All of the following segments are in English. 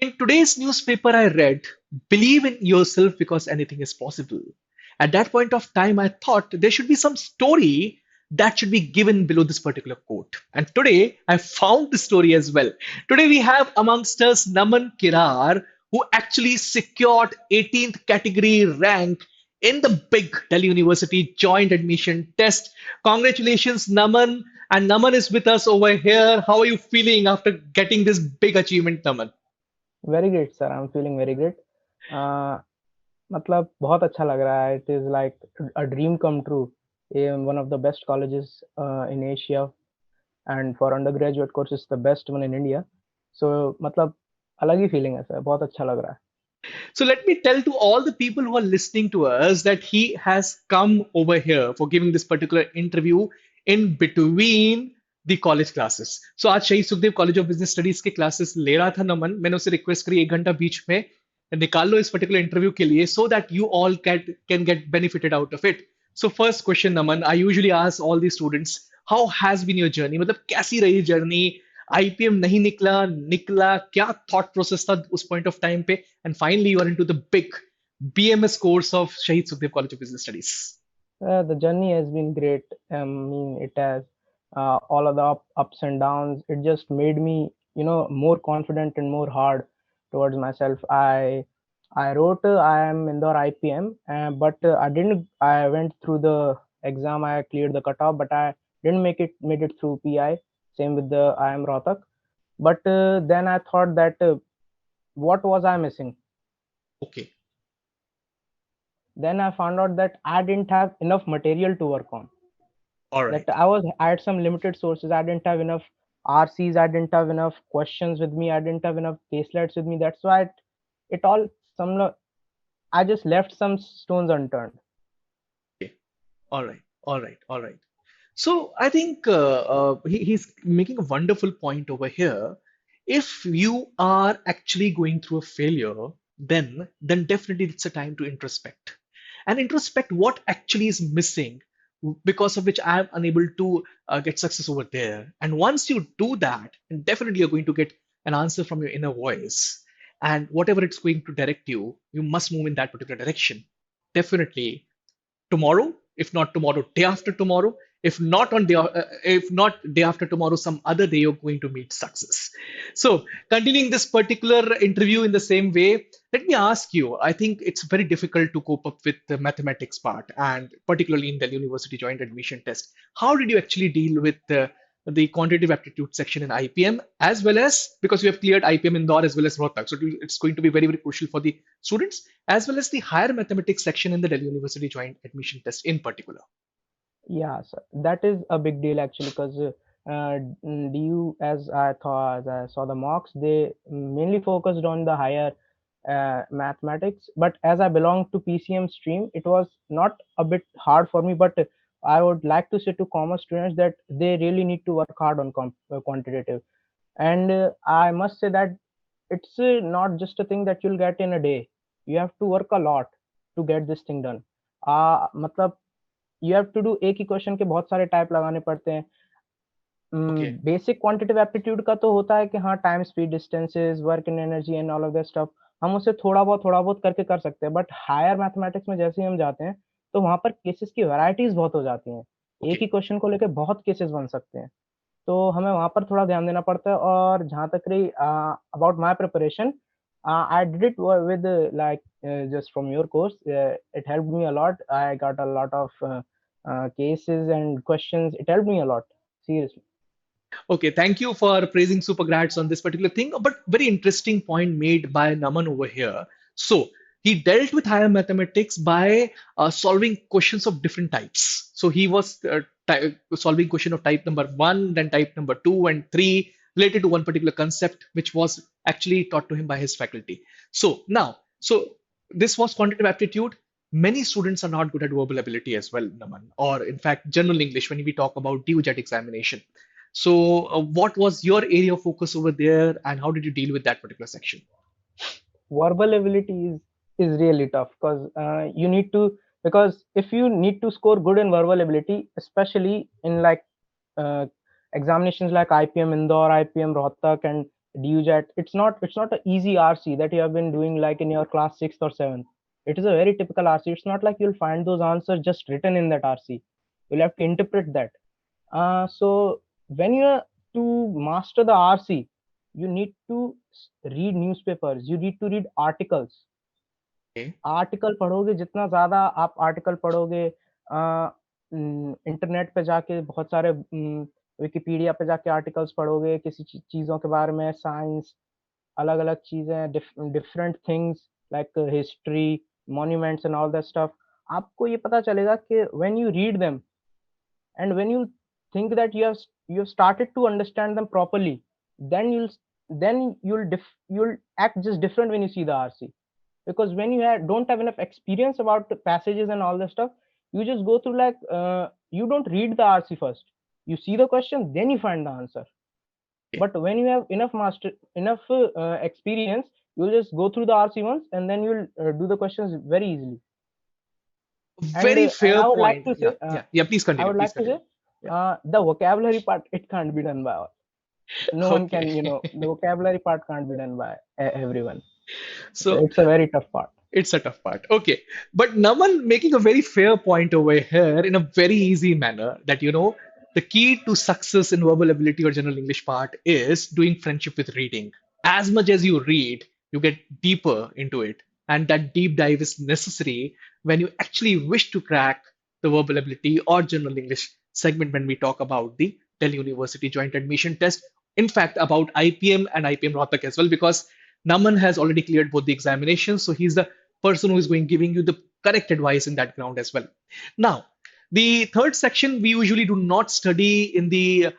In today's newspaper, I read, believe in yourself because anything is possible. At that point of time, I thought there should be some story that should be given below this particular quote. And today, I found the story as well. Today, we have amongst us Naman Kirar, who actually secured 18th category rank in the big Delhi University joint admission test. Congratulations, Naman. And Naman is with us over here. How are you feeling after getting this big achievement, Naman? Very great, sir. I'm feeling very great. Uh, मतलब बहुत अच्छा लग रहा है. It is like a dream come true. In one of the best colleges in Asia, and for undergraduate courses, the best one in India. So मतलब अलग ही feeling है sir. बहुत अच्छा लग रहा है. So let me tell to all the people who are listening to us that he has come over here for giving this particular interview in between the college classes. So आज शहीद Sukhdev college of business studies के classes ले रहा था नमन. मैंने उसे request करी 1 घंटा बीच में निकाल लो इस पर्टिकुलर इंटरव्यू के लिए so that you all can get benefited out of it. So first question Naman, I usually ask all the students, how has been your journey? मतलब कैसी रही जर्नी? आईपीएम नहीं निकला, निकला क्या थॉट प्रोसेस था उस पॉइंट ऑफ टाइम पे, and finally you are into the big BMS course of Shaheed Sukhdev college of business studies. The journey has been great. I mean, it has all of the ups and downs. It just made me, more confident and more hard towards myself. I wrote I am Indore IPM, but I didn't. I went through the exam. I cleared the cutoff, but I didn't made it through PI. Same with the I am Rohtak. But then I thought that what was I missing? Okay. Then I found out that I didn't have enough material to work on. All That right. I had some limited sources. I didn't have enough RCs. I didn't have enough questions with me. I didn't have enough caselets with me. That's why it all some I just left some stones unturned. Okay. All right. All right. All right. So I think he's making a wonderful point over here. If you are actually going through a failure, then definitely it's a time to introspect and introspect what actually is missing because of which I am unable to get success over there. And once you do that, then definitely you're going to get an answer from your inner voice. And whatever it's going to direct you, you must move in that particular direction. Definitely tomorrow, if not tomorrow, day after tomorrow, if not day after tomorrow, some other day you're going to meet success. So continuing this particular interview in the same way, let me ask you, I think it's very difficult to cope up with the mathematics part, and particularly in the university joint admission test. How did you actually deal with the quantitative aptitude section in IPM, as well as because you have cleared IPM Indore as well as Rohtak, so it's going to be very, very crucial for the students, as well as the higher mathematics section in the Delhi University joint admission test in particular. Yeah, so that is a big deal actually, because DU, as I saw the mocks, they mainly focused on the higher mathematics. But as I belong to PCM stream, it was not a bit hard for me. But I would like to say to commerce students that they really need to work hard on quantitative. And I must say that it's not just a thing that you'll get in a day. You have to work a lot to get this thing done. मतलब you have to do एक ही question के बहुत सारे type लगाने पड़ते हैं. Okay. Basic quantitative aptitude का तो होता है कि हाँ, time, speed, distances, work and energy and all of that stuff हम उसे थोड़ा बहुत करके कर सकते हैं. बट हायर मैथमेटिक्स में जैसे ही हम जाते हैं तो वहां पर केसेस की वैरायटीज बहुत हो जाती हैं. एक ही Okay. क्वेश्चन को लेकर बहुत केसेस बन सकते हैं, तो हमें वहां पर थोड़ा ध्यान देना पड़ता है. और जहां तक रही about my preparation, I did it with just from your course. It helped me a lot. I got a lot of cases and questions. It helped me a lot, seriously. Okay, thank you for praising SuperGrads on this particular thing. But very interesting point made by Naman over here. So he dealt with higher mathematics by solving questions of different types. So he was solving question of type number one, then type number two and three related to one particular concept, which was actually taught to him by his faculty. So now, so this was quantitative aptitude. Many students are not good at verbal ability as well, Naman, or in fact, general English when we talk about DUJET examination. So, what was your area of focus over there, and how did you deal with that particular section? Verbal ability is really tough, because you need to, because if you need to score good in verbal ability, especially in uh, examinations like IPM Indore, IPM Rohtak, and DUJAT. It's not an easy RC that you have been doing like in your class 6th or 7th. It is a very typical RC. It's not like you'll find those answers just written in that RC. You'll have to interpret that. So when you are to master the RC, you need to read newspapers. You need to read articles. Okay. Article पढ़ोगे, जितना ज़्यादा आप article पढ़ोगे, internet पे जाके बहुत सारे Wikipedia पे जाके आर्टिकल्स पढ़ोगे किसी चीज़ों के बारे में, साइंस, अलग-अलग चीज़ें, different things like history, monuments and all that stuff, आपको ये पता चलेगा कि when you read them and when you think that you have started to understand them properly, then you'll act just different when you see the RC. Because when you don't have enough experience about the passages and all the stuff, you just go through like you don't read the RC first, you see the question, then you find the answer. Okay. But when you have enough experience, you'll just go through the RC once and then you'll do the questions very easily. Very And fair I would like point. to Yeah, say, yeah. Please I continue. would Please like to continue. say, Yeah. the vocabulary part, it can't be done by all. No one can, Okay. the vocabulary part can't be done by everyone. So It's a very tough part. it's a tough part. Okay. But Naman making a very fair point over here in a very easy manner that, the key to success in verbal ability or general English part is doing friendship with reading. As much as you read, you get deeper into it. And that deep dive is necessary when you actually wish to crack the verbal ability or general English segment when we talk about the Delhi University joint admission test. In fact, about IPM and IPM Rohtak as well, because Naman has already cleared both the examinations, so he's the person who is going giving you the correct advice in that ground as well. Now, the third section we usually do not study in the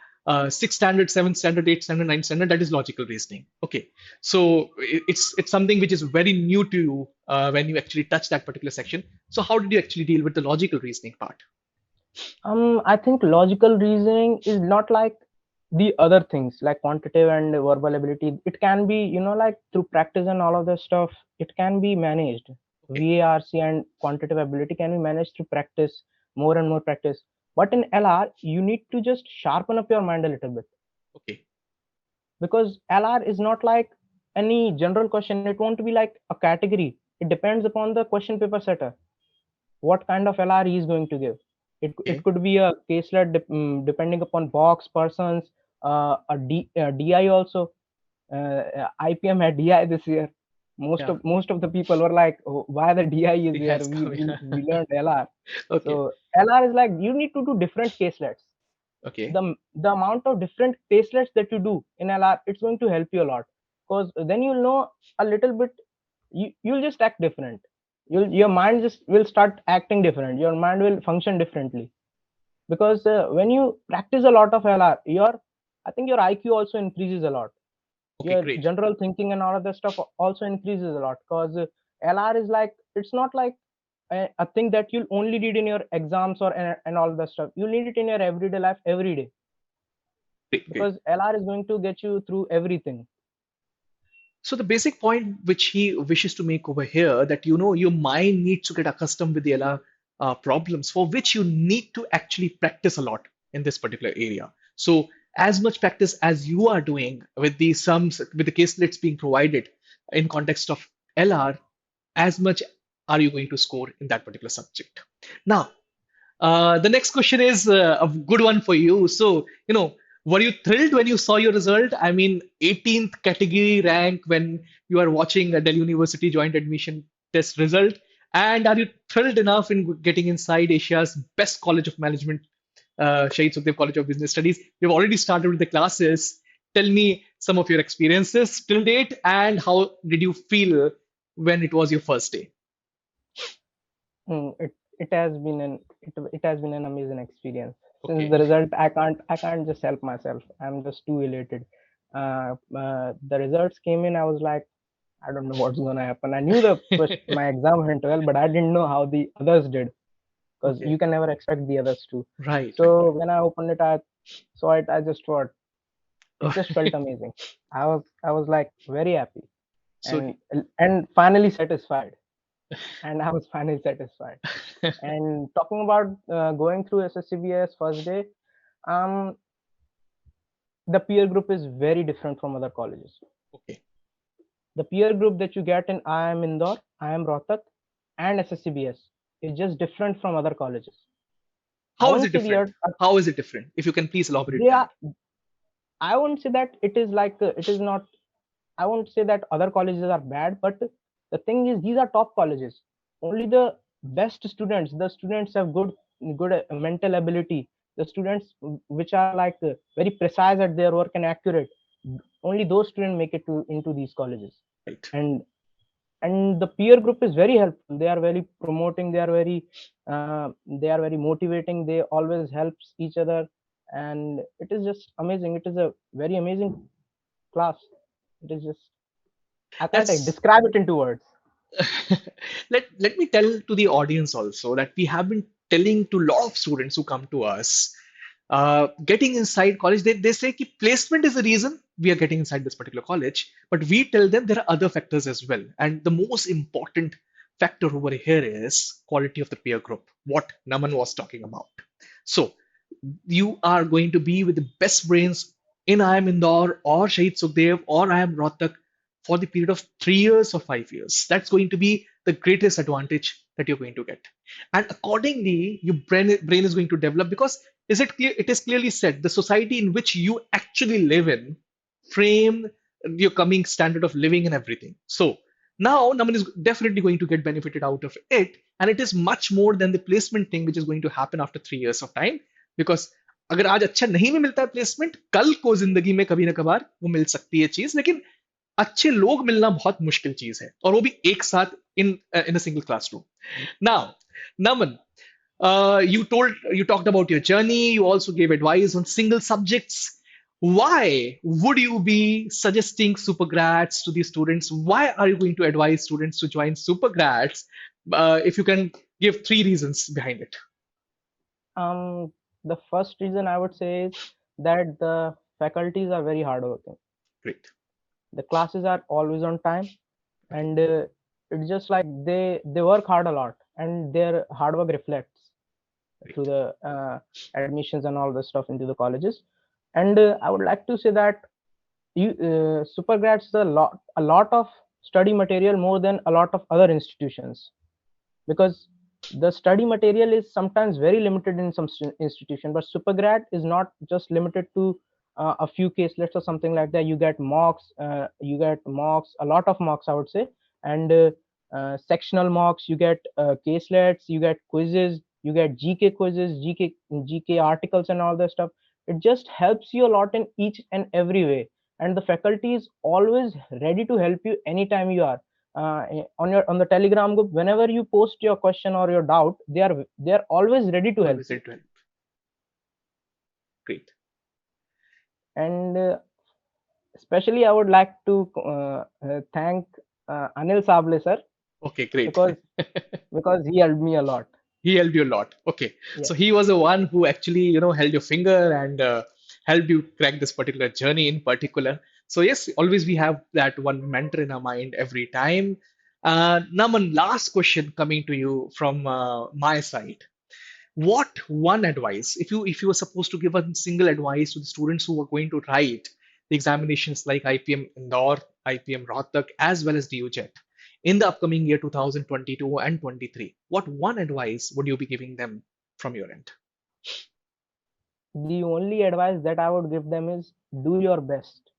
sixth standard, seventh standard, eighth standard, ninth standard. That is logical reasoning. Okay, so it's something which is very new to you when you actually touch that particular section. So how did you actually deal with the logical reasoning part? I think logical reasoning is not like the other things like quantitative and verbal ability. It can be, like through practice and all of this stuff, it can be managed. Okay, VARC and quantitative ability can be managed through practice, more and more practice. But in LR, you need to just sharpen up your mind a little bit, okay, because LR is not like any general question. It won't be like a category. It depends upon the question paper setter, what kind of LR he is going to give. It okay. could be a caselet depending upon box, persons, DI also. IPM had DI this year. Yeah, Most of the people were like, oh, why the DI is it here? has We, come. we we learned LR. Okay, So LR is like you need to do different caselets. okay, The amount of different caselets that you do in LR, it's going to help you a lot, because then you'll know a little bit. You'll just act different. Your mind just will start acting different. Your mind will function differently, because when you practice a lot of LR, I think your IQ also increases a lot. okay, Your great. general thinking and all of that stuff also increases a lot, because LR is like, it's not like a thing that you'll only read in your exams or and all that stuff. You need it in your everyday life every day, Great, great. because LR is going to get you through everything. So the basic point which he wishes to make over here that your mind needs to get accustomed with the LR problems for which you need to actually practice a lot in this particular area. So as much practice as you are doing with the sums with the caselets being provided in context of LR, as much are you going to score in that particular subject. Now, the next question is a good one for you. So, were you thrilled when you saw your result? I mean, 18th category rank when you are watching a Delhi University joint admission test result. And are you thrilled enough in getting inside Asia's best college of management, Shahid Sukdev College of Business Studies? You've already started with the classes. Tell me some of your experiences till date and how did you feel when it was your first day? It has been an amazing experience. Since Okay. the result, I can't just help myself. I'm just too elated. The results came in. I was like, I don't know what's gonna happen. I knew my exam went well, but I didn't know how the others did, because Okay. you can never expect the others to. Right, right, So when I opened it, I saw it. I just thought it just felt right. amazing. I was like very happy, So, and finally satisfied. And I was finally satisfied. And talking about going through SSCBS first day, um, the peer group is very different from other colleges. Okay. The peer group that you get in IIM Indore, IIM Rohtak, and SSCBS is just different from other colleges. I How is won't it say different? How is it different? If you can please elaborate they that. are. I won't say that it is like it is not. I won't say that other colleges are bad, but the thing is, these are top colleges. Only the best students, the students have good mental ability. The students which are like very precise at their work and accurate. Only those students make it to into these colleges. Right. And and the peer group is very helpful. They are very promoting. They are very motivating. They always helps each other, and it is just amazing. It is a very amazing class. It is just, I can't like, That's describe it into words. let me tell to the audience also that we have been telling to a lot of students who come to us, getting inside college, they say ki placement is the reason we are getting inside this particular college, but we tell them there are other factors as well. And the most important factor over here is quality of the peer group, what Naman was talking about. So you are going to be with the best brains in IIM Indore or Shahid Sukdev or IIM Rohtak for the period of 3 years or 5 years. That's going to be the greatest advantage that you're going to get. And accordingly, your brain is going to develop because is it clear? It is clearly said the society in which you actually live in frame your coming standard of living and everything. So now Naman is definitely going to get benefited out of it, and it is much more than the placement thing which is going to happen after 3 years of time. Because अगर आज अच्छा नहीं भी मिलता है placement, कल को जिंदगी में कभी ना कभार वो मिल सकती है चीज, लेकिन अच्छे लोग मिलना बहुत मुश्किल चीज है, और वो भी एक साथ in a single classroom. Now Naman, you talked about your journey. You also gave advice on single subjects. Why would you be suggesting SuperGrads to the students? Why are you going to advise students to join SuperGrads? If you can give 3 reasons behind it. Um, the first reason I would say is that the faculties are very hardworking. Great. The classes are always on time, Okay. and it's just like they work hard a lot, and their hard work reflects through Great. the admissions and all the stuff into the colleges. And I would like to say that you Supergrads a lot of study material more than a lot of other institutions, because the study material is sometimes very limited in some institution, but Supergrad is not just limited to a few caselets or something like that. You get mocks, a lot of mocks, I would say, and sectional mocks. You get caselets, you get quizzes, you get GK quizzes, GK articles, and all that stuff. It just helps you a lot in each and every way, and the faculty is always ready to help you anytime you are on the Telegram group. Whenever you post your question or your doubt, they are always ready to help Always you. ready to help. Great. And especially I would like to thank Anil Sable sir, Okay, great. because because he helped me a lot. He helped you a lot. Okay. So Yes. he was the one who actually, held your finger and helped you crack this particular journey in particular. So yes, always we have that one mentor in our mind every time. Naman, last question coming to you from my side. What one advice, if you were supposed to give a single advice to the students who are going to write the examinations like IPM Indore, IPM Rohtak, as well as DUJET in the upcoming year 2022 and 23, what one advice would you be giving them from your end? The only advice that I would give them is do your best.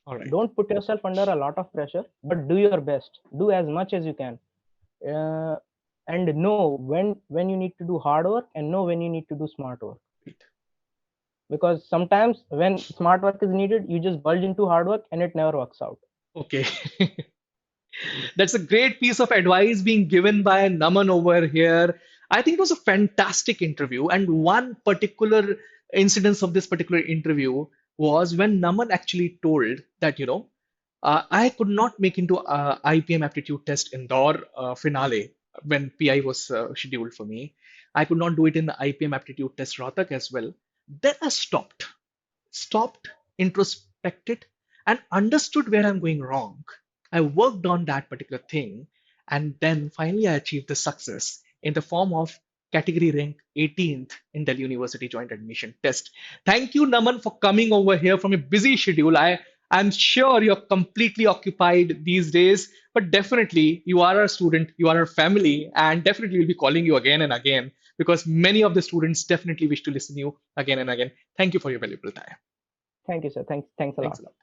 All right. Don't put yourself under a lot of pressure, but do your best. Do as much as you can. Uh, and know when you need to do hard work, and know when you need to do smart work, Great. because sometimes when smart work is needed, you just bulge into hard work and it never works out. Okay. That's a great piece of advice being given by Naman over here. I think it was a fantastic interview. And one particular incidence of this particular interview was when Naman actually told that, I could not make into IPM aptitude test indoor finale when PI was scheduled for me. I could not do it in the IPM aptitude test Rohtak as well. Then I stopped, introspected, and understood where I'm going wrong. I worked on that particular thing, and then finally I achieved the success in the form of category rank 18th in Delhi University joint admission test. Thank you, Naman, for coming over here from a busy schedule. I'm sure you're completely occupied these days, but definitely you are a student, you are a family, and definitely we'll be calling you again and again because many of the students definitely wish to listen to you again and again. Thank you for your valuable time. Thank you, sir. Thanks a Thanks lot. a lot.